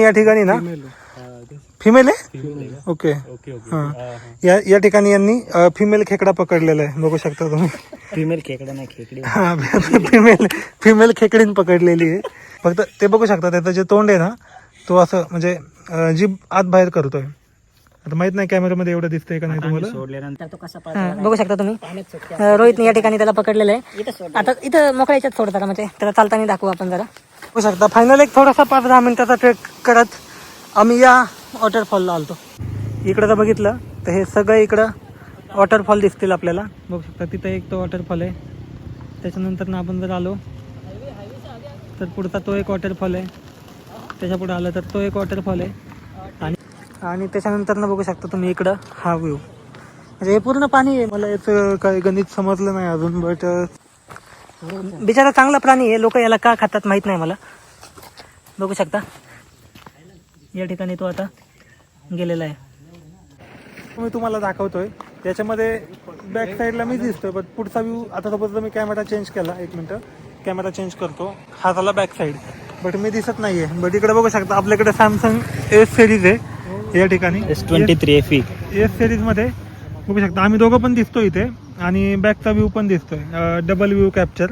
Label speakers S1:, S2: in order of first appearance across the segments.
S1: या ठिकाणी ना फिमेल आहे. ओके हां, या ठिकाणी यांनी फिमेल खेकडा पकडलेला आहे, बघू शकता तुम्ही.
S2: फिमेल खेकडा नाही, खेकडी.
S1: हा, फिमेल खेकडीन पकडलेली आहे. फक्त ते बघू शकता त्याचं जे तोंड आहे ना, तो असं म्हणजे जीभ आत बाहेर करतोय. आता माहित नाही कॅमेरामध्ये एवढं दिसतंय का नाही तुम्हाला.
S2: सोडल्यानंतर तो कसा
S3: बघू शकता तुम्ही. रोहितने या ठिकाणी त्याला पकडलेलं आहे. आता इथं मोकळ्या याच्यात सोडतात, म्हणजे त्याला चालताना दाखवू आपण जरा.
S1: बघू शकता फायनल एक थोडासा 5-10 मिनिटाचा ट्रेक करत आम्ही या वॉटरफॉलला आलतो. इकडं जर बघितलं तर हे सगळं इकडं वॉटरफॉल दिसतील आपल्याला. बघू शकता तिथं एक तो वॉटरफॉल आहे. त्याच्यानंतर ना आपण जर आलो तर पुढचा तो एक वॉटरफॉल आहे. त्याच्या पुढे आलं तर तो एक वॉटरफॉल आहे. आणि त्याच्यानंतर ना बघू शकता तुम्ही इकडं हा व्ह्यू. म्हणजे हे पूर्ण पाणी आहे. मला याचं काही गणित समजलं नाही अजून, बट बिचारा चांगला प्राणी आहे. लोक याला का खातात माहीत नाही मला. बघू शकता या ठिकाणी तो आता गेलेला आहे. मी तुम्हाला दाखवतोय याच्यामध्ये बॅक साईडला मी दिसतोय, बट पुढचा व्ह्यू आता सपोज मी कॅमेरा चेंज केला, 1 मिनटं कॅमेरा चेंज करतो, हा झाला बॅक साईड, बट मी दिसत नाहीये. बट इकडे बघू शकता आपल्याकडे सॅमसंग एस सिरीज आहे या ठिकाणी.
S2: S23 FE
S1: एस सिरीज मध्ये बघू शकता आम्ही दोघं पण दिसतो इथे, आणि बॅकचा व्ह्यू पण दिसतोय, डबल व्ह्यू कॅप्चर.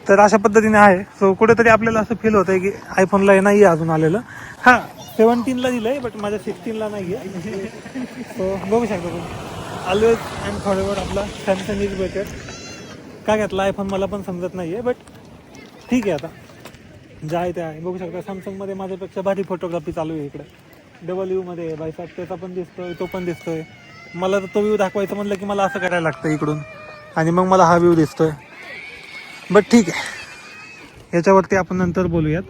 S1: तर अशा पद्धतीने आहे. सो कुठेतरी आपल्याला असं फील होतंय की आयफोनला हे नाही अजून आलेलं. हां, 17ला दिलंय, बट माझ्या 16ला नाही आहे. सो बघू शकता तुम्ही. ऑलवेज अँड फॉरएव्हर आपला सॅमसंग इज बेटर. का घेतला आयफोन मला पण समजत नाही आहे, बट ठीक आहे, आता जे आहे ते आहे. बघू शकता सॅमसंगमध्ये माझ्यापेक्षा भारी फोटोग्राफी चालू आहे इकडे. डबल व्ह्यूमध्ये आहे बायसाहेब, त्याचा पण दिसतोय, तो पण दिसतोय. मला तर तो व्ह्यू दाखवायचं म्हटलं की मला असं करायला लागतं इकडून, आणि मग मला हा व्ह्यू दिसतोय. बट ठीक आहे, याच्यावरती आपण नंतर बोलूयात.